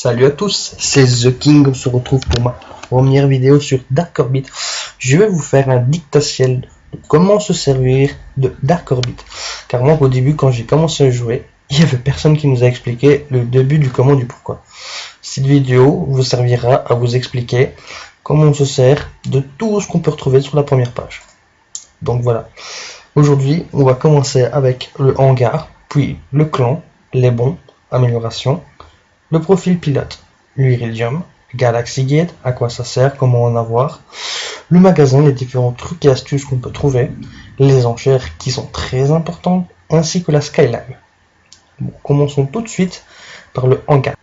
Salut à tous, c'est The King, on se retrouve pour ma première vidéo sur Dark Orbit. Je vais vous faire un dictatiel de comment se servir de Dark Orbit. Car moi au début quand j'ai commencé à jouer, il n'y avait personne qui nous a expliqué le début du comment du pourquoi. Cette vidéo vous servira à vous expliquer comment on se sert de tout ce qu'on peut retrouver sur la première page. Donc voilà, aujourd'hui on va commencer avec le hangar, puis le clan, les bons, amélioration, le profil pilote, l'Iridium, Galaxy Gate, à quoi ça sert, comment en avoir, le magasin, les différents trucs et astuces qu'on peut trouver, les enchères qui sont très importantes, ainsi que la Skyline. Bon, commençons tout de suite par le hangar.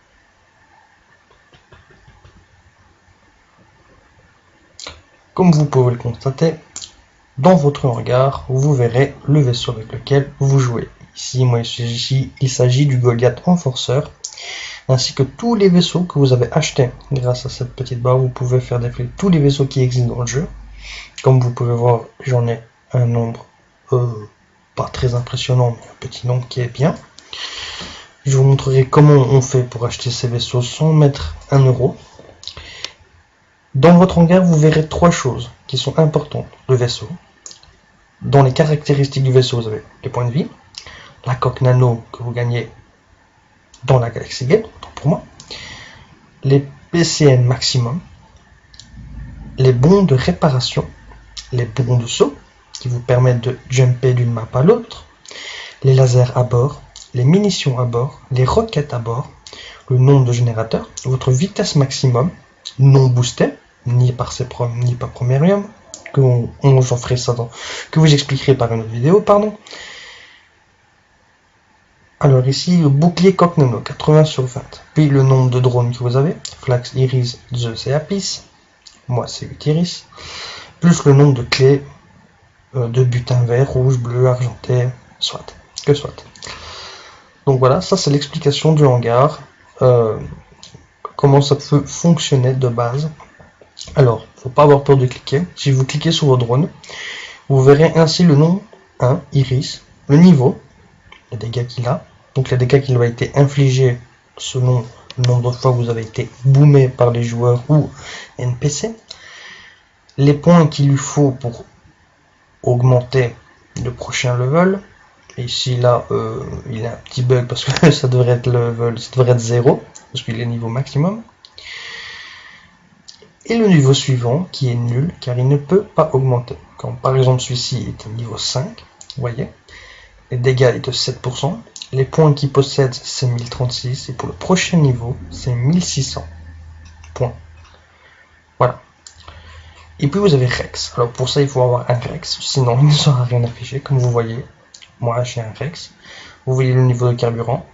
Comme vous pouvez le constater, dans votre hangar, vous verrez le vaisseau avec lequel vous jouez. Ici, il s'agit du Goliath Enforceur, ainsi que tous les vaisseaux que vous avez achetés. Grâce à cette petite barre, vous pouvez faire défiler tous les vaisseaux qui existent dans le jeu. Comme vous pouvez voir, j'en ai un nombre pas très impressionnant, mais un petit nombre qui est bien. Je vous montrerai comment on fait pour acheter ces vaisseaux sans mettre 1 euro. Dans votre hangar, vous verrez 3 choses qui sont importantes. Le vaisseau. Dans les caractéristiques du vaisseau, vous avez les points de vie, la coque nano que vous gagnez dans la Galaxy Gate, autant pour moi, les PCN maximum, les bons de réparation, les bons de saut qui vous permettent de jumper d'une map à l'autre, les lasers à bord, les munitions à bord, les roquettes à bord, le nombre de générateurs, votre vitesse maximum, non boosté, ni par Premium, j'en ferai ça que vous expliquerez par une autre vidéo, pardon. Alors ici, le bouclier coque nano, 80 sur 20. Puis le nombre de drones que vous avez, Flax, Iris, Zeus et Apis. Moi, c'est 8 Iris. Plus le nombre de clés de butin vert, rouge, bleu, argenté, soit. Donc voilà, ça c'est l'explication du hangar. Comment ça peut fonctionner de base. Alors, faut pas avoir peur de cliquer. Si vous cliquez sur vos drones, vous verrez ainsi le nom 1, Iris, le niveau, les dégâts qu'il a, donc les dégâts qu'il a été infligés selon le nombre de fois que vous avez été boomé par les joueurs ou NPC, les points qu'il lui faut pour augmenter le prochain level. Et ici là il a un petit bug parce que ça devrait être level, ça devrait être 0 parce qu'il est niveau maximum. Et le niveau suivant qui est nul car il ne peut pas augmenter. Quand par exemple celui-ci est au niveau 5, vous voyez, les dégâts est de 7%, les points qu'il possède c'est 1036 et pour le prochain niveau c'est 1600 points. Voilà. Et puis vous avez Rex. Alors pour ça il faut avoir un Rex, sinon il ne sera rien affiché. Comme vous voyez, moi j'ai un Rex. Vous voyez le niveau de carburant,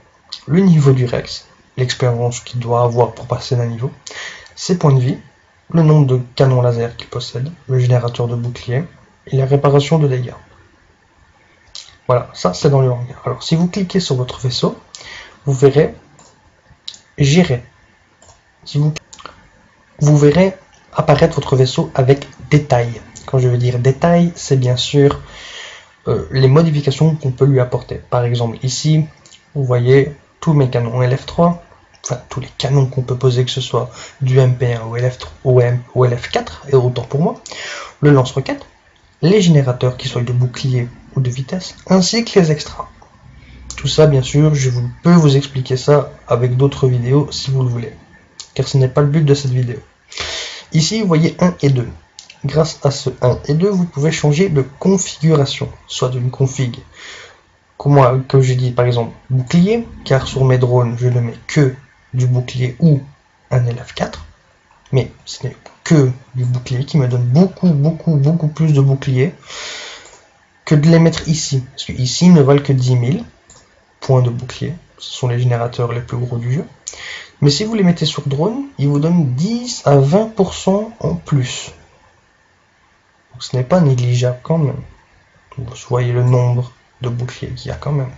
le niveau du Rex, l'expérience qu'il doit avoir pour passer d'un niveau, ses points de vie, le nombre de canons laser qu'il possède, le générateur de bouclier et la réparation de dégâts. Voilà, ça c'est dans le hangar. Alors si vous cliquez sur votre vaisseau, vous verrez gérer. Vous verrez apparaître votre vaisseau avec détail. Quand je veux dire détail, c'est bien sûr les modifications qu'on peut lui apporter. Par exemple ici, vous voyez tous mes canons LF3, enfin tous les canons qu'on peut poser, que ce soit du MP1 ou LF4, et autant pour moi, le lance-roquette, les générateurs qui soient de bouclier ou de vitesse, ainsi que les extras. Tout ça, bien sûr, je peux vous expliquer ça avec d'autres vidéos si vous le voulez, car ce n'est pas le but de cette vidéo. Ici, vous voyez 1 et 2. Grâce à ce 1 et 2, vous pouvez changer de configuration, soit d'une config, comme je dis par exemple bouclier, car sur mes drones, je ne mets que du bouclier ou un LF4, mais ce n'est que du bouclier qui me donne beaucoup plus de bouclier que de les mettre ici, parce que ici ils ne valent que 10 000 points de bouclier, ce sont les générateurs les plus gros du jeu, mais si vous les mettez sur drone, ils vous donnent 10 à 20% en plus, donc ce n'est pas négligeable quand même. Vous voyez le nombre de boucliers qu'il y a quand même.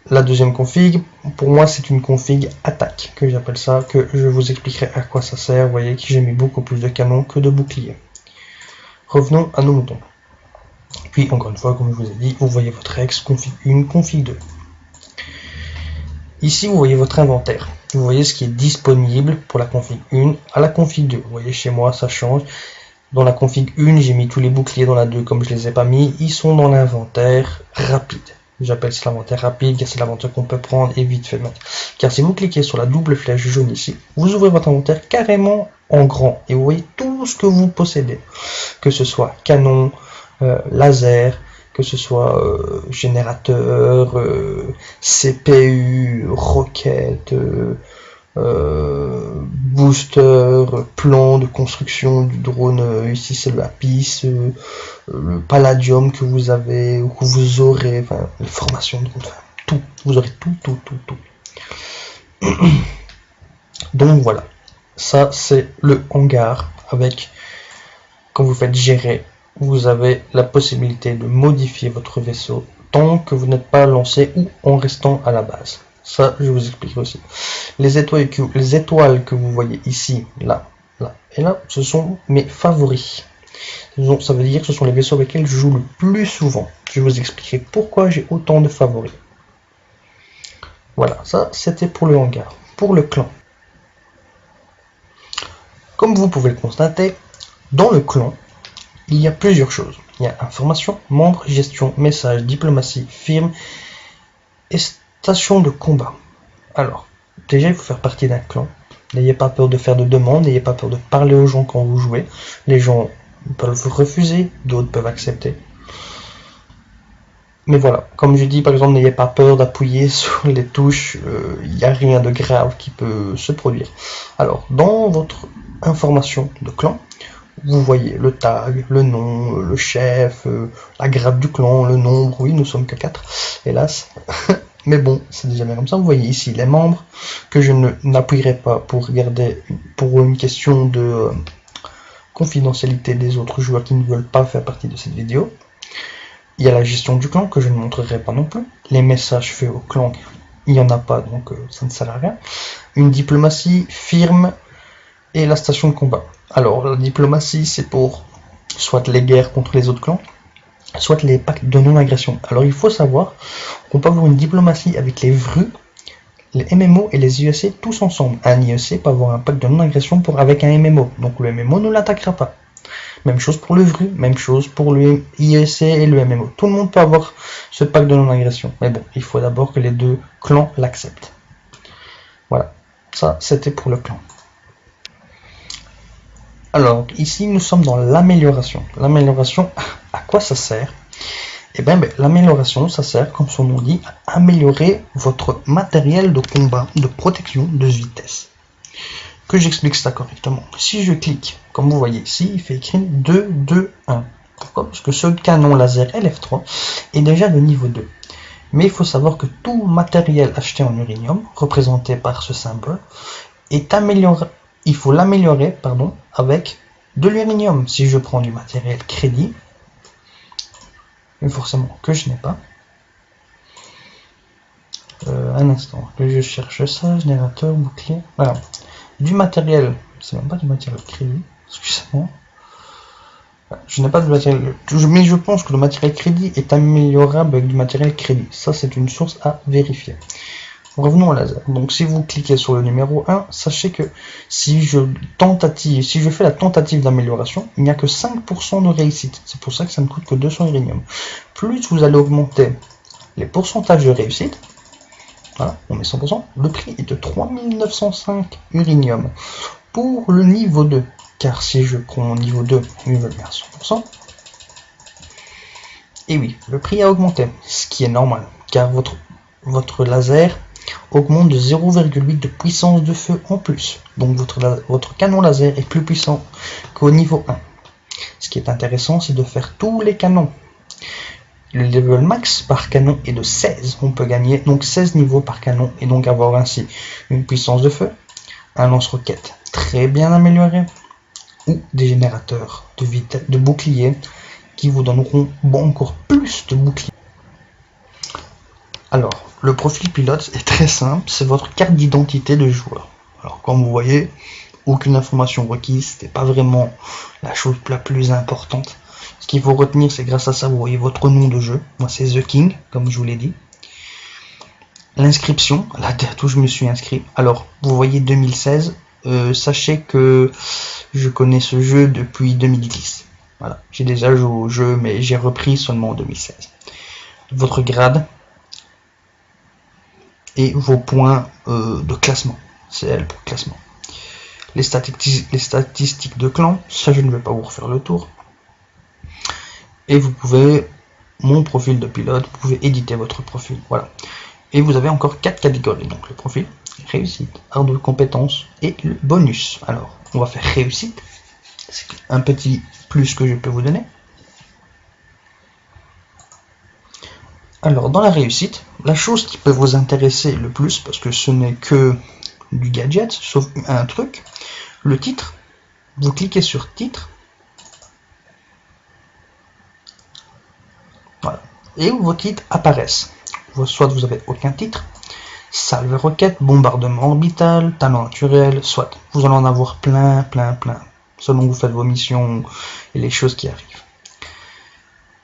La deuxième config, pour moi c'est une config attaque que j'appelle ça, que je vous expliquerai à quoi ça sert. Vous voyez que j'ai mis beaucoup plus de canons que de boucliers. Revenons à nos moutons. Puis encore une fois, comme je vous ai dit, vous voyez votre ex config 1, config 2. Ici, vous voyez votre inventaire. Vous voyez ce qui est disponible pour la config 1 à la config 2. Vous voyez, chez moi, ça change. Dans la config 1, j'ai mis tous les boucliers. Dans la 2, comme je les ai pas mis, ils sont dans l'inventaire rapide. J'appelle ça l'inventaire rapide, car c'est l'inventaire qu'on peut prendre et vite fait mettre. Car si vous cliquez sur la double flèche jaune ici, vous ouvrez votre inventaire carrément en grand. Et vous voyez tout ce que vous possédez. Que ce soit canon, laser, que ce soit générateur, CPU, roquette, booster, plan de construction du drone, ici c'est le Apis, le Palladium que vous avez ou que vous aurez, enfin les formations de drone, enfin, tout, vous aurez tout. Donc voilà, ça c'est le hangar avec, quand vous faites gérer, vous avez la possibilité de modifier votre vaisseau tant que vous n'êtes pas lancé ou en restant à la base. Ça, je vous explique aussi. Les étoiles que vous voyez ici, là, là et là, ce sont mes favoris. Ça veut dire que ce sont les vaisseaux avec lesquels je joue le plus souvent. Je vais vous expliquer pourquoi j'ai autant de favoris. Voilà, ça c'était pour le hangar. Pour le clan. Comme vous pouvez le constater, dans le clan, il y a plusieurs choses. Il y a information, membres, gestion, message, diplomatie, firme et station de combat. Alors, déjà, il faut faire partie d'un clan. N'ayez pas peur de faire de demandes, n'ayez pas peur de parler aux gens quand vous jouez. Les gens peuvent refuser, d'autres peuvent accepter. Mais voilà, comme je dis, par exemple, n'ayez pas peur d'appuyer sur les touches, il n'y a rien de grave qui peut se produire. Alors, dans votre information de clan, vous voyez le tag, le nom, le chef, la grade du clan, le nombre. Oui, nous sommes que 4, hélas. Mais bon, c'est déjà bien comme ça. Vous voyez ici les membres que je n'appuierai pas pour regarder, pour une question de confidentialité des autres joueurs qui ne veulent pas faire partie de cette vidéo. Il y a la gestion du clan que je ne montrerai pas non plus. Les messages faits au clan, il n'y en a pas, donc ça ne sert à rien. Une diplomatie, firme et la station de combat. Alors, la diplomatie, c'est pour soit les guerres contre les autres clans, soit les pactes de non-agression. Alors, il faut savoir qu'on peut avoir une diplomatie avec les VRU, les MMO et les IEC tous ensemble. Un IEC peut avoir un pacte de non-agression avec un MMO, donc le MMO ne l'attaquera pas. Même chose pour le VRU, même chose pour le IEC et le MMO. Tout le monde peut avoir ce pacte de non-agression. Mais bon, il faut d'abord que les deux clans l'acceptent. Voilà, ça c'était pour le clan. Alors, ici, nous sommes dans l'amélioration. L'amélioration, à quoi ça sert? Eh bien, l'amélioration, ça sert, comme son nom dit, à améliorer votre matériel de combat, de protection, de vitesse. Que j'explique ça correctement. Si je clique, comme vous voyez ici, il fait écrire 2, 2, 1. Pourquoi? Parce que ce canon laser LF3 est déjà de niveau 2. Mais il faut savoir que tout matériel acheté en uranium, représenté par ce symbole, est amélioré. Il faut l'améliorer, avec de l'uranium. Si je prends du matériel crédit, mais forcément que je n'ai pas. Un instant, que je cherche ça, générateur, bouclier. Voilà. Du matériel, c'est même pas du matériel crédit, excusez-moi. Je n'ai pas de matériel, mais je pense que le matériel crédit est améliorable avec du matériel crédit. Ça, c'est une source à vérifier. Revenons au laser. Donc si vous cliquez sur le numéro 1, sachez que si je fais la tentative d'amélioration, il n'y a que 5% de réussite. C'est pour ça que ça ne coûte que 200 uranium. Plus vous allez augmenter les pourcentages de réussite, voilà, on met 100%, le prix est de 3905 uranium pour le niveau 2. Car si je prends mon niveau 2, il veut bien 100%. Et oui, le prix a augmenté, ce qui est normal, car votre laser augmente de 0,8 de puissance de feu en plus. Donc votre canon laser est plus puissant qu'au niveau 1. Ce qui est intéressant, c'est de faire tous les canons. Le level max par canon est de 16. On peut gagner donc 16 niveaux par canon et donc avoir ainsi une puissance de feu, un lance-roquette très bien amélioré ou des générateurs de boucliers qui vous donneront encore plus de boucliers. Alors, le profil pilote est très simple, c'est votre carte d'identité de joueur. Alors, comme vous voyez, aucune information requise, c'était pas vraiment la chose la plus importante. Ce qu'il faut retenir, c'est grâce à ça, vous voyez votre nom de jeu. Moi, c'est The King, comme je vous l'ai dit. l'inscription, la date où je me suis inscrit. Alors, vous voyez 2016, sachez que je connais ce jeu depuis 2010. Voilà, j'ai déjà joué au jeu, mais j'ai repris seulement en 2016. Votre grade et vos points de classement. C'est elle pour classement. Les statistiques de clan, ça je ne vais pas vous refaire le tour. Et vous pouvez, mon profil de pilote, vous pouvez éditer votre profil. Voilà. Et vous avez encore 4 catégories. Donc le profil, réussite, arbre de compétences et le bonus. Alors, on va faire réussite. C'est un petit plus que je peux vous donner. Alors, dans la réussite, la chose qui peut vous intéresser le plus, parce que ce n'est que du gadget, sauf un truc, le titre. Vous cliquez sur titre. Voilà. Et où vos titres apparaissent. Soit vous avez aucun titre, salve roquette, bombardement orbital, talent naturel, soit vous allez en avoir plein, selon que vous faites vos missions et les choses qui arrivent.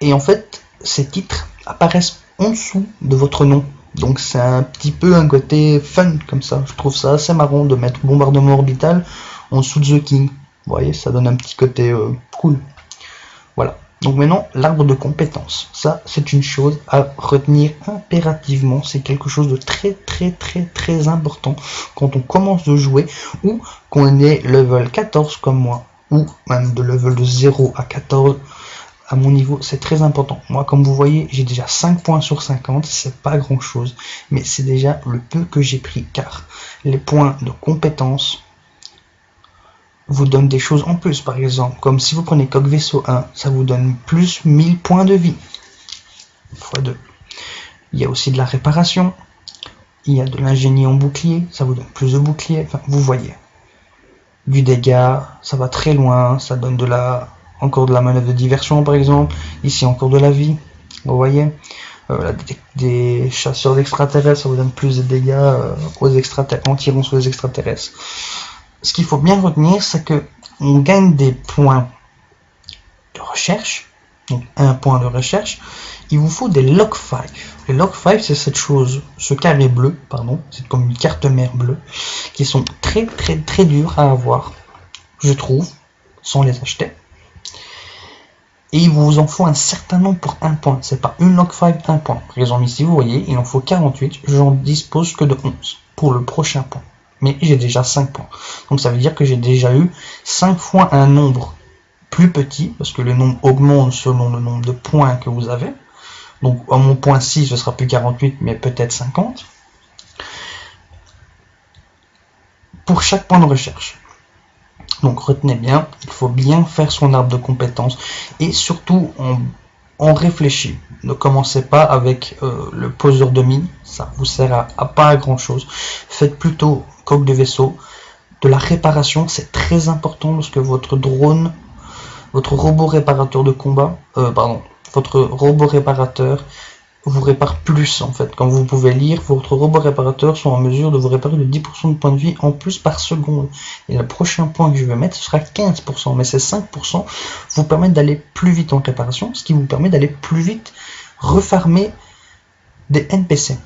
Et en fait, ces titres apparaissent en dessous de votre nom. Donc c'est un petit peu un côté fun comme ça. Je trouve ça assez marrant de mettre bombardement orbital en dessous de The King. Vous voyez, ça donne un petit côté cool. Voilà. Donc maintenant, l'arbre de compétences. Ça, c'est une chose à retenir impérativement. C'est quelque chose de très important quand on commence de jouer ou qu'on est level 14 comme moi, ou même de level de 0 à 14 à mon niveau. C'est très important. Moi, comme vous voyez, j'ai déjà 5 points sur 50. C'est pas grand chose, mais c'est déjà le peu que j'ai pris, car les points de compétences vous donne des choses en plus, par exemple, comme si vous prenez coq vaisseau 1, ça vous donne plus 1000 points de vie, x2. Il y a aussi de la réparation, il y a de l'ingénie en bouclier, ça vous donne plus de bouclier, enfin, vous voyez. Du dégât, ça va très loin, ça donne encore de la manœuvre de diversion, par exemple, ici encore de la vie, vous voyez. Des chasseurs d'extraterrestres, ça vous donne plus de dégâts aux extraterrestres, en tirant sur les extraterrestres. Ce qu'il faut bien retenir, c'est que on gagne des points de recherche, donc un point de recherche. Il vous faut des log 5. Les log 5, c'est cette chose, ce carré bleu, pardon, c'est comme une carte mère bleue, qui sont très durs à avoir, je trouve, sans les acheter. Et il vous en faut un certain nombre pour un point. C'est pas une log 5, un point. Par exemple, ici, vous voyez, il en faut 48. J'en dispose que de 11 pour le prochain point. Mais j'ai déjà 5 points. Donc ça veut dire que j'ai déjà eu 5 fois un nombre plus petit, parce que le nombre augmente selon le nombre de points que vous avez. Donc à mon point 6, ce sera plus 48, mais peut-être 50. Pour chaque point de recherche. Donc retenez bien, il faut bien faire son arbre de compétences. Et surtout, on réfléchit. Ne commencez pas avec le poseur de mine, ça vous sert à pas grand chose. Faites plutôt coque de vaisseau, de la réparation, c'est très important lorsque votre drone, votre robot réparateur de combat, votre robot réparateur vous répare plus en fait. Comme vous pouvez lire, votre robot réparateur sont en mesure de vous réparer de 10% de points de vie en plus par seconde. Et le prochain point que je vais mettre, ce sera 15%, mais ces 5% vous permettent d'aller plus vite en réparation, ce qui vous permet d'aller plus vite refarmer des NPC.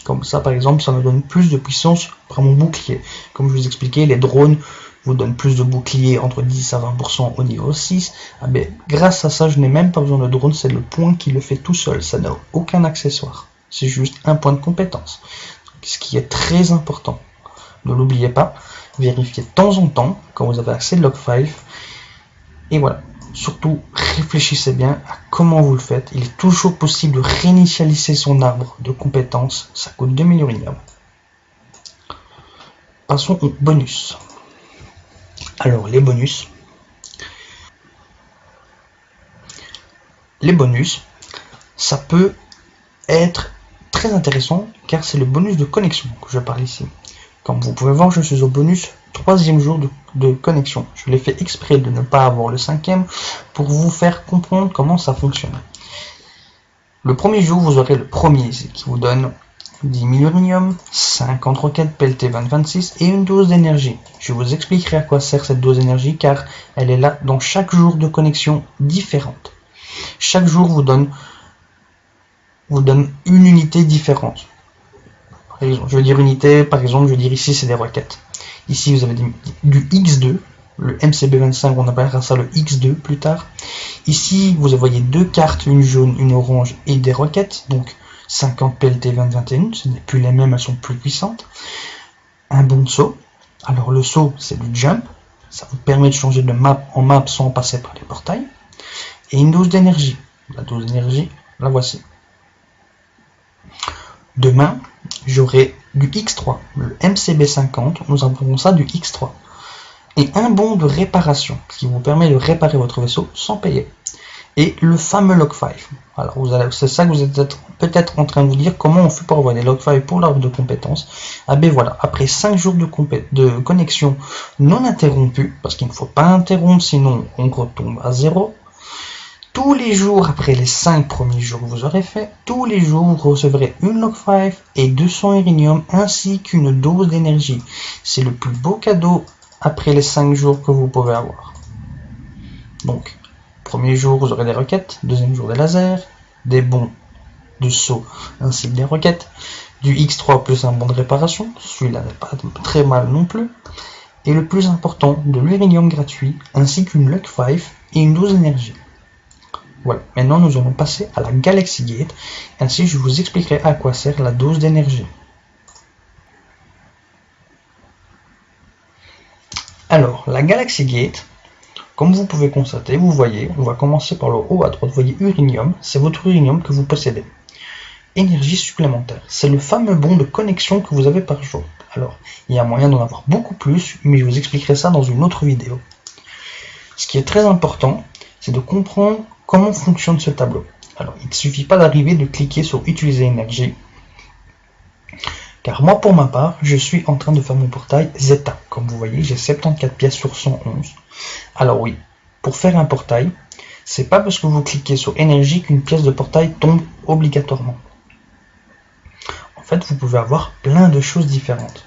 Comme ça, par exemple, ça me donne plus de puissance par mon bouclier. Comme je vous expliquais, les drones vous donnent plus de bouclier, entre 10 à 20% au niveau 6. Ah ben, grâce à ça, je n'ai même pas besoin de drone, c'est le point qui le fait tout seul. Ça n'a aucun accessoire. C'est juste un point de compétence. Ce qui est très important. Ne l'oubliez pas. Vérifiez de temps en temps quand vous avez accès de log 5. Et voilà. Surtout, réfléchissez bien à comment vous le faites. Il est toujours possible de réinitialiser son arbre de compétences. Ça coûte 2000 uranium. Passons au bonus. Alors, les bonus. Les bonus, ça peut être très intéressant car c'est le bonus de connexion que je parle ici. Comme vous pouvez voir, je suis au bonus 3e jour de connexion. Je l'ai fait exprès de ne pas avoir le 5e pour vous faire comprendre comment ça fonctionne. Le premier jour, vous aurez le premier ici qui vous donne 10 000 uranium, 50 roquettes PLT 2026 et une dose d'énergie. Je vous expliquerai à quoi sert cette dose d'énergie car elle est là dans chaque jour de connexion différente. Chaque jour vous donne vous donne une unité différente. Par exemple, je veux dire unité, par exemple, je veux dire ici c'est des roquettes. Ici vous avez du X2, le MCB25, on appellera ça le X2 plus tard. Ici vous voyez deux cartes, une jaune, une orange et des roquettes, donc 50 PLT 2021, ce n'est plus les mêmes, elles sont plus puissantes. Un bon de saut, alors le saut c'est du jump, ça vous permet de changer de map en map sans passer par les portails. Et une dose d'énergie, la dose d'énergie, la voici. Demain, j'aurai du X3, le MCB50, nous appelons ça du X3. Et un bon de réparation, qui vous permet de réparer votre vaisseau sans payer. Et le fameux log 5. Alors, c'est ça que vous êtes peut-être en train de vous dire, comment on fait pour avoir des log 5 pour l'arbre de compétences. Ah ben voilà, après 5 jours de connexion non interrompue, parce qu'il ne faut pas interrompre, sinon on retombe à 0. Tous les jours, après les 5 premiers jours que vous aurez fait, tous les jours vous recevrez une log 5 et 200 uranium ainsi qu'une dose d'énergie. C'est le plus beau cadeau après les 5 jours que vous pouvez avoir. Donc, premier jour vous aurez des roquettes, deuxième jour des lasers, des bons de saut ainsi que des roquettes, du X3 plus un bon de réparation, celui-là n'est pas très mal non plus, et le plus important, de l'uranium gratuit ainsi qu'une log 5 et une dose d'énergie. Voilà, maintenant nous allons passer à la Galaxy Gate, ainsi je vous expliquerai à quoi sert la dose d'énergie. Alors, la Galaxy Gate, comme vous pouvez constater, vous voyez, on va commencer par le haut à droite, vous voyez uranium, c'est votre uranium que vous possédez. Énergie supplémentaire, c'est le fameux bon de connexion que vous avez par jour. Alors, il y a moyen d'en avoir beaucoup plus, mais je vous expliquerai ça dans une autre vidéo. Ce qui est très important, c'est de comprendre comment fonctionne ce tableau. Alors, il ne suffit pas d'arriver de cliquer sur utiliser énergie. Car moi, pour ma part, je suis en train de faire mon portail Zeta. Comme vous voyez, j'ai 74 pièces sur 111. Alors oui, pour faire un portail, c'est pas parce que vous cliquez sur énergie qu'une pièce de portail tombe obligatoirement. En fait, vous pouvez avoir plein de choses différentes.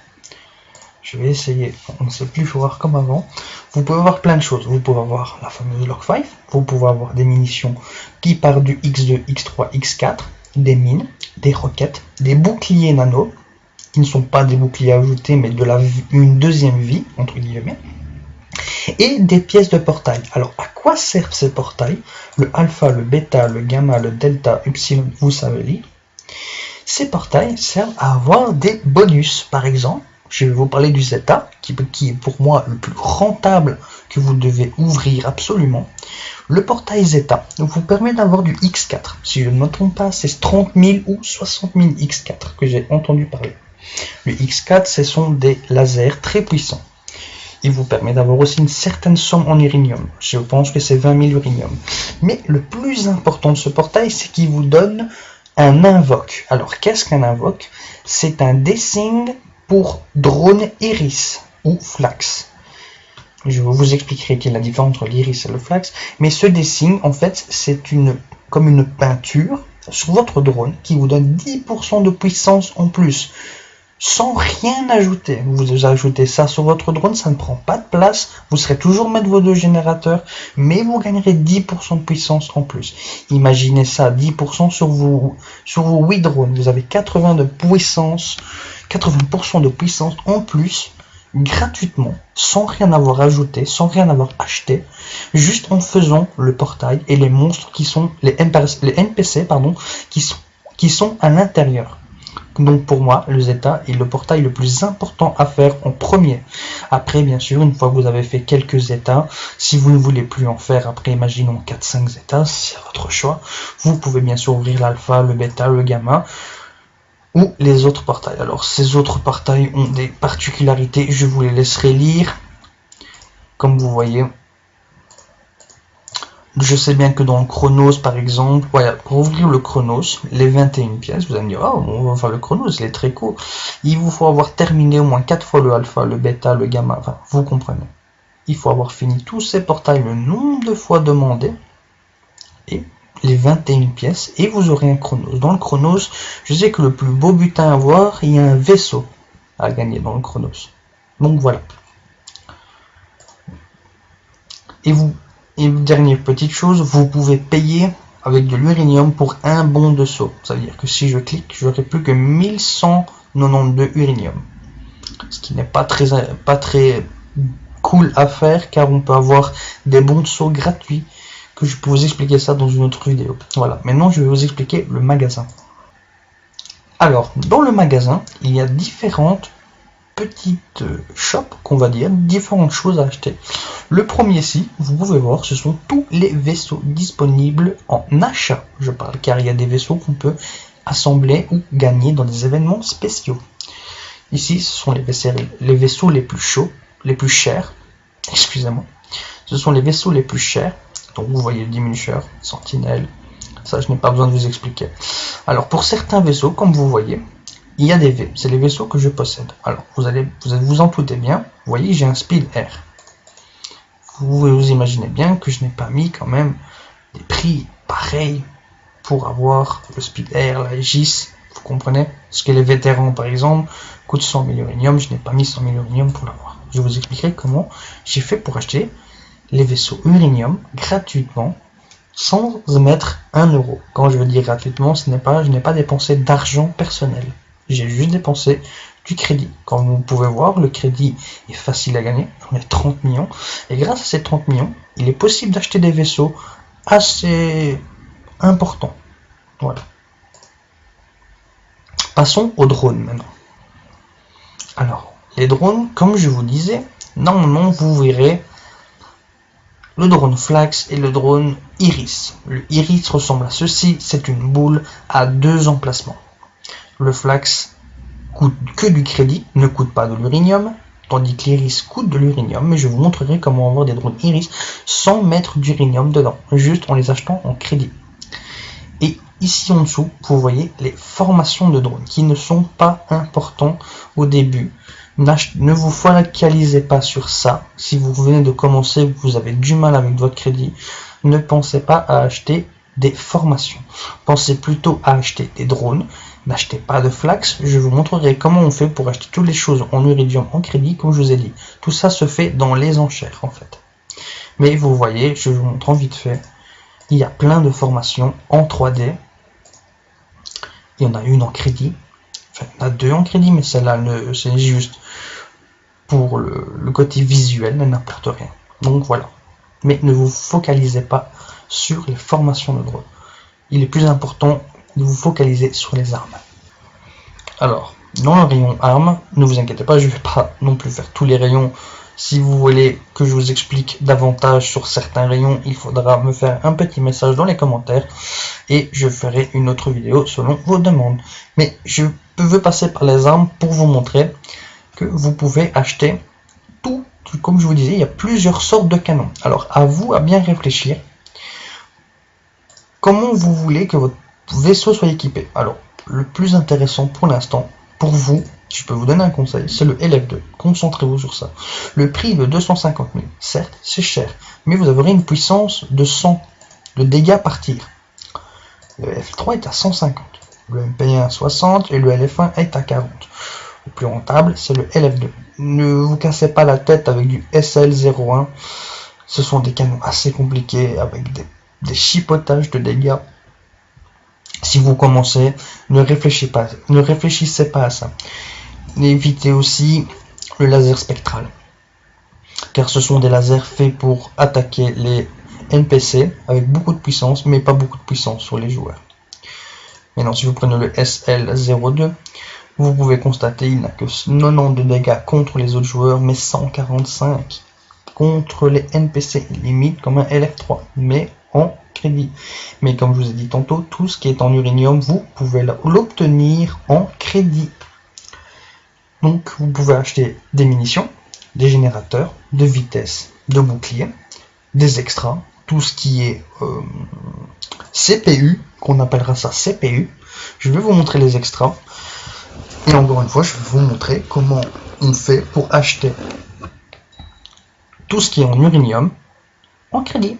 Je vais essayer, on ne sait plus voir comme avant. Vous pouvez avoir plein de choses. Vous pouvez avoir la fameuse log 5. Vous pouvez avoir des munitions qui partent du X2, X3, X4. Des mines, des roquettes, des boucliers nano. Qui ne sont pas des boucliers ajoutés, mais une deuxième vie, entre guillemets. Et des pièces de portail. Alors, à quoi servent ces portails? Le alpha, le bêta, le gamma, le delta, epsilon, vous savez lire. Ces portails servent à avoir des bonus. Par exemple, je vais vous parler du Zeta, qui est pour moi le plus rentable que vous devez ouvrir absolument. Le portail Zeta vous permet d'avoir du X4. Si je ne me trompe pas, c'est 30 000 ou 60 000 X4 que j'ai entendu parler. Le X4, ce sont des lasers très puissants. Il vous permet d'avoir aussi une certaine somme en uranium. Je pense que c'est 20 000 uranium. Mais le plus important de ce portail, c'est qu'il vous donne un invoque. Alors, qu'est-ce qu'un invoque? C'est un desing pour drone iris ou flax. Je vous expliquerai quelle est la différence entre l'iris et le flax. Mais ce desing, en fait, c'est comme une peinture sur votre drone qui vous donne 10% de puissance en plus. Sans rien ajouter. Vous ajoutez ça sur votre drone, ça ne prend pas de place. Vous serez toujours maître de vos deux générateurs, mais vous gagnerez 10% de puissance en plus. Imaginez ça, 10% sur vos 8 drones. Vous avez 80% de puissance en plus, gratuitement, sans rien avoir ajouté, sans rien avoir acheté, juste en faisant le portail et les monstres qui sont les NPC qui sont à l'intérieur. Donc pour moi, le Zeta est le portail le plus important à faire en premier. Après, bien sûr, une fois que vous avez fait quelques Zeta, si vous ne voulez plus en faire, après, imaginons 4-5 Zeta, c'est votre choix, vous pouvez bien sûr ouvrir l'alpha, le bêta, le gamma, ou les autres portails. Alors, ces autres portails ont des particularités, je vous les laisserai lire. Comme vous voyez, je sais bien que dans le Chronos, par exemple, voilà, pour ouvrir le Chronos, les 21 pièces, vous allez me dire, oh, on va faire le Chronos, il est très court. Il vous faut avoir terminé au moins 4 fois le alpha, le bêta, le gamma, enfin, vous comprenez. Il faut avoir fini tous ces portails le nombre de fois demandé, et les 21 pièces, et vous aurez un Chronos. Dans le Chronos, je sais que le plus beau butin à avoir, il y a un vaisseau à gagner dans le Chronos. Donc voilà. Et une dernière petite chose, vous pouvez payer avec de l'uranium pour un bon de saut. Ça veut dire que si je clique, j'aurai plus que 1192 uranium. Ce qui n'est pas très cool à faire, car on peut avoir des bons de saut gratuits, que je peux vous expliquer ça dans une autre vidéo. Voilà, maintenant je vais vous expliquer le magasin. Alors, dans le magasin, il y a différentes petites shops, qu'on va dire, différentes choses à acheter. Le premier ici, vous pouvez voir, ce sont tous les vaisseaux disponibles en achat, je parle, car il y a des vaisseaux qu'on peut assembler ou gagner dans des événements spéciaux. Ici, ce sont les vaisseaux les plus chauds, les plus chers, excusez-moi. Ce sont les vaisseaux les plus chers. Donc vous voyez le diminuteur, sentinelle, ça je n'ai pas besoin de vous expliquer. Alors pour certains vaisseaux, comme vous voyez, il y a des V, c'est les vaisseaux que je possède. Alors vous allez vous en doutez bien, vous voyez j'ai un speed air. Vous imaginez bien que je n'ai pas mis quand même des prix pareils pour avoir le speed air, la GIS, vous comprenez? Parce que les vétérans par exemple coûtent 100 000 uranium, je n'ai pas mis 100 000 uranium pour l'avoir. Je vous expliquerai comment j'ai fait pour acheter les vaisseaux uranium gratuitement sans mettre 1 euro. Quand je veux dire gratuitement, je n'ai pas dépensé d'argent personnel. J'ai juste dépensé du crédit. Comme vous pouvez voir, le crédit est facile à gagner. J'en ai 30 millions. Et grâce à ces 30 millions, il est possible d'acheter des vaisseaux assez importants. Voilà. Passons aux drones maintenant. Alors, les drones, comme je vous disais, normalement vous verrez le drone Flax et le drone Iris. Le Iris ressemble à ceci, c'est une boule à 2 emplacements. Le Flax coûte que du crédit, ne coûte pas de l'uranium, tandis que l'Iris coûte de l'uranium, mais je vous montrerai comment avoir des drones Iris sans mettre d'uranium dedans, juste en les achetant en crédit. Et ici en dessous, vous voyez les formations de drones qui ne sont pas importants au début. Ne vous focalisez pas sur ça. Si vous venez de commencer, vous avez du mal avec votre crédit, ne pensez pas à acheter des formations. Pensez plutôt à acheter des drones. N'achetez pas de Flax. Je vous montrerai comment on fait pour acheter toutes les choses en uridium en crédit, comme je vous ai dit. Tout ça se fait dans les enchères en fait. Mais vous voyez, je vous montre en vite fait. Il y a plein de formations en 3D. Il y en a une en crédit. Enfin, il y en a 2 en crédit, mais celle-là, c'est juste pour le côté visuel, elle n'apporte rien. Donc voilà. Mais ne vous focalisez pas sur les formations de drone. Il est plus important de vous focaliser sur les armes. Alors, dans le rayon armes, ne vous inquiétez pas, je ne vais pas non plus faire tous les rayons. Si vous voulez que je vous explique davantage sur certains rayons, il faudra me faire un petit message dans les commentaires et je ferai une autre vidéo selon vos demandes. Mais je veux passer par les armes pour vous montrer que vous pouvez acheter tout. Comme je vous disais, il y a plusieurs sortes de canons. Alors, à vous à bien réfléchir. Comment vous voulez que votre vaisseau soit équipé? Alors, le plus intéressant pour l'instant, pour vous, je peux vous donner un conseil, c'est le LF2. Concentrez-vous sur ça. Le prix de 250 000, certes, c'est cher, mais vous aurez une puissance de 100 de dégâts par tir. Le F3 est à 150, le MP1 à 60 et le LF1 est à 40. Le plus rentable, c'est le LF2. Ne vous cassez pas la tête avec du SL01. Ce sont des canons assez compliqués avec des chipotages de dégâts. Si vous commencez, ne réfléchissez pas à ça. Évitez aussi le laser spectral, car ce sont des lasers faits pour attaquer les NPC avec beaucoup de puissance, mais pas beaucoup de puissance sur les joueurs. Maintenant, si vous prenez le SL02, vous pouvez constater qu'il n'a que 90 de dégâts contre les autres joueurs, mais 145 contre les NPC, limite comme un LF3, mais en crédit. Mais comme je vous ai dit tantôt, tout ce qui est en uranium, vous pouvez l'obtenir en crédit. Donc vous pouvez acheter des munitions, des générateurs, de vitesse, de boucliers, des extras, tout ce qui est CPU, qu'on appellera ça CPU. Je vais vous montrer les extras. Et encore une fois, je vais vous montrer comment on fait pour acheter tout ce qui est en uranium en crédit.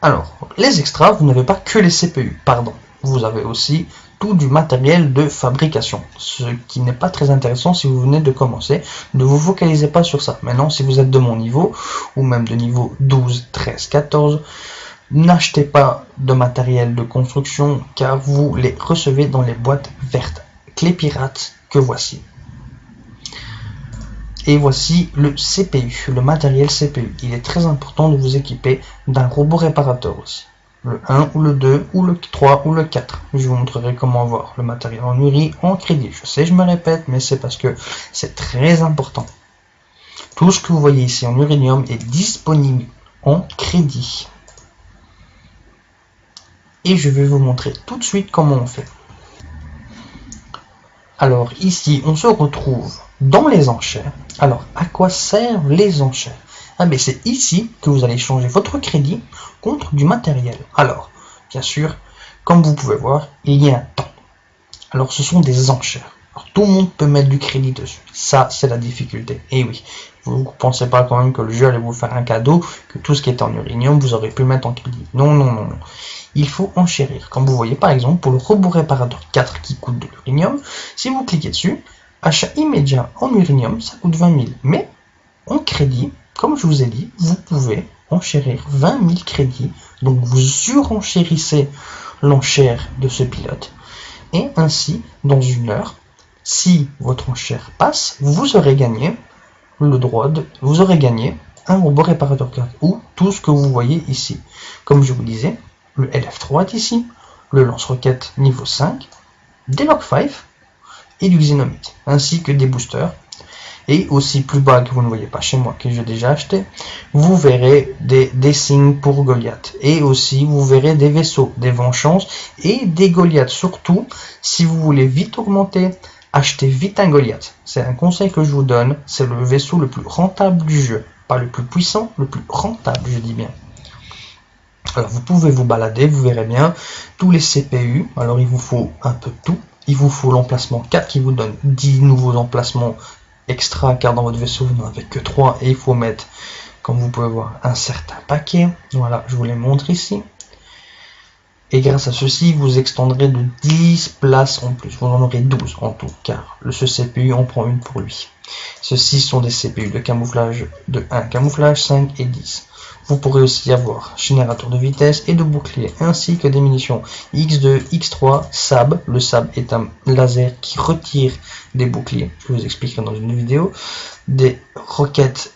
Alors, les extras, vous n'avez pas que les CPU, pardon. Vous avez aussi tout du matériel de fabrication, ce qui n'est pas très intéressant si vous venez de commencer. Ne vous focalisez pas sur ça. Maintenant, si vous êtes de mon niveau, ou même de niveau 12, 13, 14, N'achetez pas de matériel de construction car vous les recevez dans les boîtes vertes. Clé pirate que voici. Et voici le CPU, le matériel CPU. Il est très important de vous équiper d'un robot réparateur aussi. Le 1 ou le 2 ou le 3 ou le 4. Je vous montrerai comment avoir le matériel en URI en crédit. Je sais, je me répète, mais c'est parce que c'est très important. Tout ce que vous voyez ici en uranium est disponible en crédit. Et je vais vous montrer tout de suite comment on fait. Alors ici, on se retrouve dans les enchères. Alors, à quoi servent les enchères? Ah ben c'est ici que vous allez changer votre crédit contre du matériel. Alors, bien sûr, comme vous pouvez voir, il y a un temps. Alors, ce sont des enchères. Alors, tout le monde peut mettre du crédit dessus. Ça, c'est la difficulté. Et oui, vous ne pensez pas quand même que le jeu allait vous faire un cadeau, que tout ce qui est en uranium, vous aurez pu le mettre en crédit. Non, non, non, non. Il faut enchérir. Comme vous voyez, par exemple, pour le robot réparateur 4 qui coûte de l'uranium, si vous cliquez dessus, achat immédiat en uranium, ça coûte 20 000. Mais en crédit, comme je vous ai dit, vous pouvez enchérir 20 000 crédits. Donc vous surenchérissez l'enchère de ce pilote. Et ainsi, dans une heure, si votre enchère passe, vous aurez gagné le droit de... Vous aurez gagné un robot réparateur 4 ou tout ce que vous voyez ici. Comme je vous disais, le LF3 est ici, le lance-roquette niveau 5, des Log 5 et du Xenomite, ainsi que des boosters. Et aussi plus bas que vous ne voyez pas chez moi, que j'ai déjà acheté, vous verrez des signes pour Goliath. Et aussi vous verrez des vaisseaux, des Vengeances et des Goliaths. Surtout, si vous voulez vite augmenter, achetez vite un Goliath. C'est un conseil que je vous donne, c'est le vaisseau le plus rentable du jeu. Pas le plus puissant, le plus rentable, je dis bien. Alors vous pouvez vous balader, vous verrez bien tous les CPU. Alors il vous faut un peu de tout. Il vous faut l'emplacement 4 qui vous donne 10 nouveaux emplacements extra, car dans votre vaisseau vous n'en avez que 3 et il faut mettre, comme vous pouvez voir, un certain paquet. Voilà, je vous les montre ici. Et grâce à ceci, vous extendrez de 10 places en plus. Vous en aurez 12 en tout, car ce CPU en prend une pour lui. Ceux-ci sont des CPU de camouflage de 1, camouflage 5 et 10. Vous pourrez aussi avoir générateur de vitesse et de bouclier, ainsi que des munitions X2, X3, SAB. Le SAB est un laser qui retire des boucliers, je vous expliquerai dans une vidéo. Des roquettes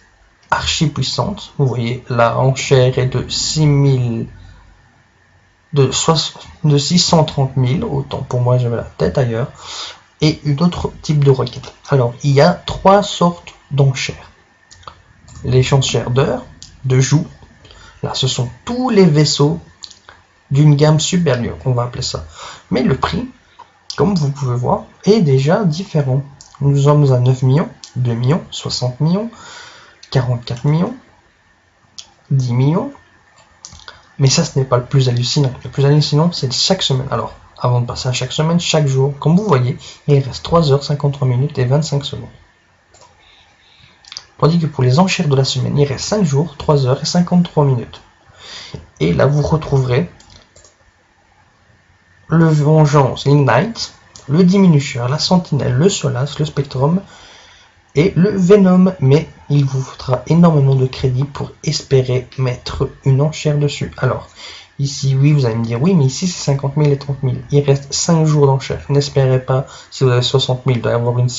archi puissantes, vous voyez la enchère est de 630 000, autant pour moi j'avais la tête ailleurs, et une autre type de roquette. Alors il y a 3 sortes d'enchères. Les enchères d'heure, de joue. Là, ce sont tous les vaisseaux d'une gamme supérieure, on va appeler ça. Mais le prix, comme vous pouvez voir, est déjà différent. Nous sommes à 9 millions, 2 millions, 60 millions, 44 millions, 10 millions. Mais ça, ce n'est pas le plus hallucinant. Le plus hallucinant, c'est chaque semaine. Alors, avant de passer à chaque semaine, chaque jour, comme vous voyez, il reste 3 heures, 53 minutes et 25 secondes. Tandis que pour les enchères de la semaine, il reste 5 jours, 3 heures et 53 minutes. Et là, vous retrouverez le Vengeance, l'Ignite, le Diminuteur, la Sentinelle, le Solace, le Spectrum et le Venom. Mais il vous faudra énormément de crédit pour espérer mettre une enchère dessus. Alors, ici, oui, vous allez me dire, oui, mais ici, c'est 50 000 et 30 000. Il reste 5 jours d'enchère. N'espérez pas, si vous avez 60 000, d'avoir une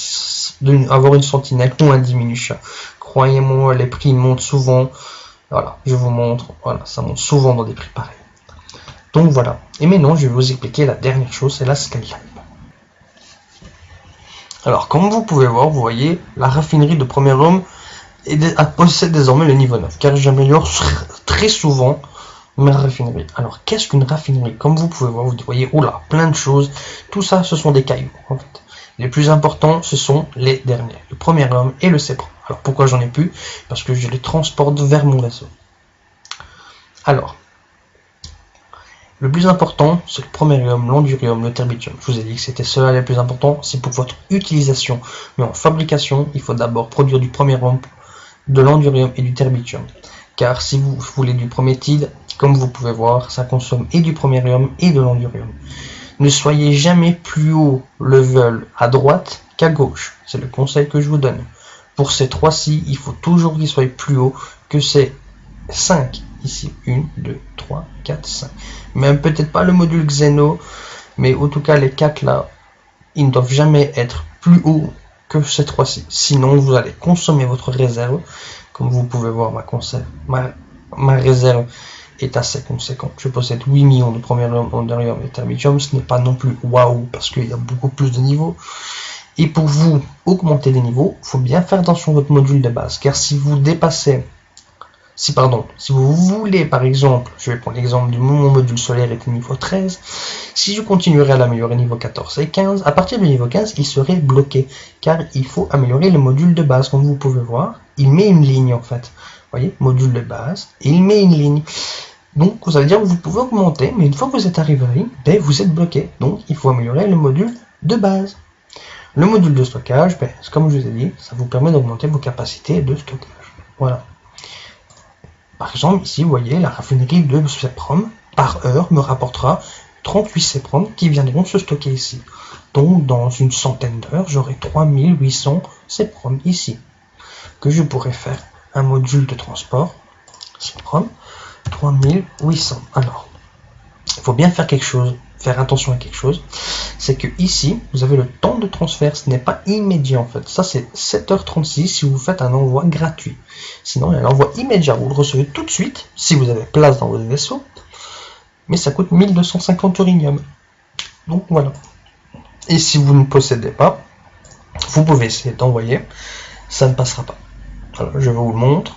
sentinelle ou un diminution. Croyez-moi, les prix montent souvent. Voilà, je vous montre. Voilà, ça monte souvent dans des prix pareils. Donc voilà. Et maintenant, je vais vous expliquer la dernière chose, c'est la Skyline. Alors, comme vous pouvez voir, vous voyez, la raffinerie de Premier Homme possède désormais le niveau 9, car j'améliore très souvent ma raffinerie. Alors, qu'est-ce qu'une raffinerie? Comme vous pouvez voir, vous voyez, oula, plein de choses. Tout ça, ce sont des cailloux, en fait. Les plus importants, ce sont les derniers, le Premier Homme et le Sépran. Alors, pourquoi j'en ai plus? Parce que je les transporte vers mon vaisseau. Alors, le plus important, c'est le Primerium, l'Endurium, le Terbitium. Je vous ai dit que c'était cela les plus importants, c'est pour votre utilisation. Mais en fabrication, il faut d'abord produire du Primerium, de l'Endurium et du Terbitium. Car si vous voulez du Prométhide, comme vous pouvez voir, ça consomme et du Primerium et de l'Endurium. Ne soyez jamais plus haut level à droite qu'à gauche. C'est le conseil que je vous donne. Pour ces 3-ci, il faut toujours qu'ils soient plus haut que ces 5 ici, 1, 2, 3, 4, 5. Même peut-être pas le module Xeno, mais en tout cas les 4 là, ils ne doivent jamais être plus hauts que ces 3-ci. Sinon, vous allez consommer votre réserve. Comme vous pouvez voir, ma réserve est assez conséquente. Je possède 8 millions de premier Wonderium et Termitium. Ce n'est pas non plus waouh, parce qu'il y a beaucoup plus de niveaux. Et pour vous augmenter les niveaux, il faut bien faire attention à votre module de base. Car si vous dépassez... Si vous voulez, par exemple, je vais prendre l'exemple de mon module solaire était niveau 13, si je continuerai à l'améliorer niveau 14 et 15, à partir du niveau 15, il serait bloqué, car il faut améliorer le module de base. Comme vous pouvez voir, il met une ligne en fait. Vous voyez, module de base, et il met une ligne. Donc, vous allez dire que vous pouvez augmenter, mais une fois que vous êtes arrivé, ben, vous êtes bloqué. Donc, il faut améliorer le module de base. Le module de stockage, ben, comme je vous ai dit, ça vous permet d'augmenter vos capacités de stockage. Voilà. Par exemple, ici, vous voyez, la raffinerie de CEPROM, par heure, me rapportera 38 CEPROM qui viendront se stocker ici. Donc, dans une centaine d'heures, j'aurai 3800 CEPROM ici, que je pourrais faire un module de transport, CEPROM, 3800. Alors, il faut bien faire quelque chose, faire attention à quelque chose, c'est que ici, vous avez le temps de transfert, ce n'est pas immédiat en fait. Ça, c'est 7h36 si vous faites un envoi gratuit. Sinon, il y a l'envoi immédiat, vous le recevez tout de suite, si vous avez place dans votre vaisseau, mais ça coûte 1250 uranium. Donc voilà. Et si vous ne possédez pas, vous pouvez essayer d'envoyer, ça ne passera pas. Alors, je vous le montre.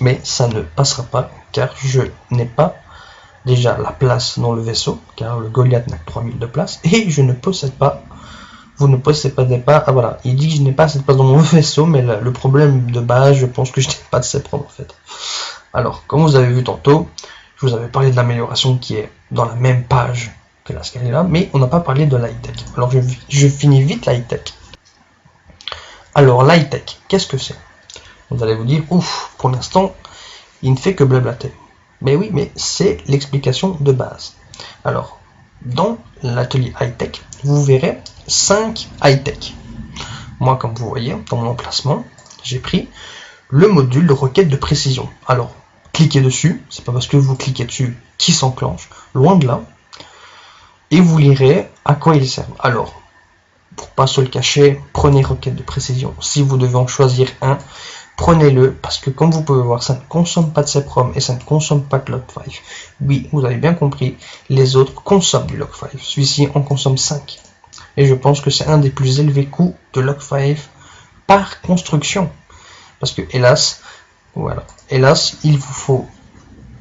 Mais ça ne passera pas, car je n'ai pas déjà la place dans le vaisseau, car le Goliath n'a que 3000 de place, et je ne possède pas, vous ne possédez pas, ah voilà, il dit que je n'ai pas cette place dans mon vaisseau, mais le problème de base, je pense que je n'ai pas de CEPROM en fait. Alors, comme vous avez vu tantôt, je vous avais parlé de l'amélioration qui est dans la même page que la Scalera, mais on n'a pas parlé de l'high-tech. Alors, je finis vite l'high-tech. Alors, l'high-tech, qu'est-ce que c'est? Vous allez vous dire, ouf, pour l'instant, il ne fait que blablater. Mais oui, mais c'est l'explication de base. Alors, dans l'atelier high-tech, vous verrez 5 high-tech. Moi, comme vous voyez, dans mon emplacement, j'ai pris le module de requête de précision. Alors, cliquez dessus, c'est pas parce que vous cliquez dessus qu'il s'enclenche, loin de là, et vous lirez à quoi il sert. Alors, pour pas se le cacher, prenez requête de précision. Si vous devez en choisir un, prenez-le, parce que comme vous pouvez voir, ça ne consomme pas de CEPROM et ça ne consomme pas de Log5. Oui, vous avez bien compris, les autres consomment du Log5. Celui-ci en consomme 5. Et je pense que c'est un des plus élevés coûts de Log5 par construction. Parce que, hélas, voilà, hélas, il vous faut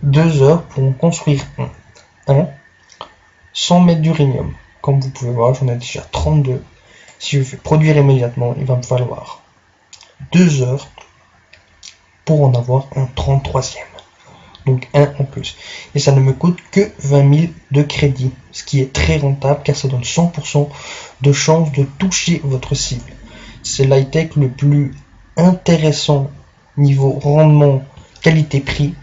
2 heures pour en construire un 100 mètres d'uranium. Comme vous pouvez voir, j'en ai déjà 32. Si je fais produire immédiatement, il va me falloir 2 heures pour en avoir un 33e. Donc un en plus. Et ça ne me coûte que 20 000 de crédit. Ce qui est très rentable car ça donne 100% de chance de toucher votre cible. C'est l'high-tech le plus intéressant niveau rendement qualité-prix.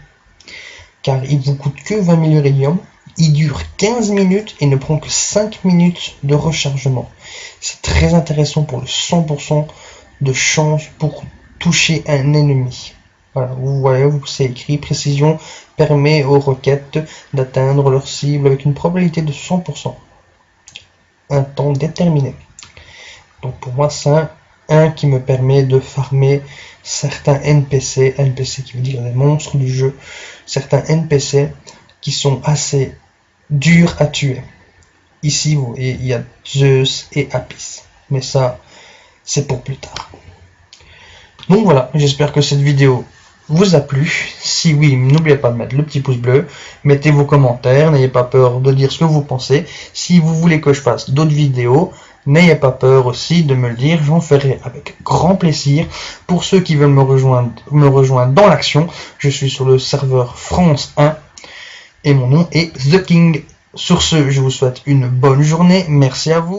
Car il vous coûte que 20 000 uranium. Il dure 15 minutes et ne prend que 5 minutes de rechargement. C'est très intéressant pour le 100% de chance pour toucher un ennemi. Voilà, vous voyez, c'est écrit, précision permet aux roquettes d'atteindre leur cible avec une probabilité de 100%. Un temps déterminé. Donc pour moi, c'est un qui me permet de farmer certains NPC qui veut dire les monstres du jeu, certains NPC qui sont assez durs à tuer. Ici, vous voyez, il y a Zeus et Apis. Mais ça, c'est pour plus tard. Donc voilà, j'espère que cette vidéo vous a plu. Si oui, n'oubliez pas de mettre le petit pouce bleu, mettez vos commentaires, n'ayez pas peur de dire ce que vous pensez. Si vous voulez que je fasse d'autres vidéos, n'ayez pas peur aussi de me le dire, j'en ferai avec grand plaisir. Pour ceux qui veulent me rejoindre dans l'action, je suis sur le serveur France 1 et mon nom est The King. Sur ce, je vous souhaite une bonne journée, merci à vous.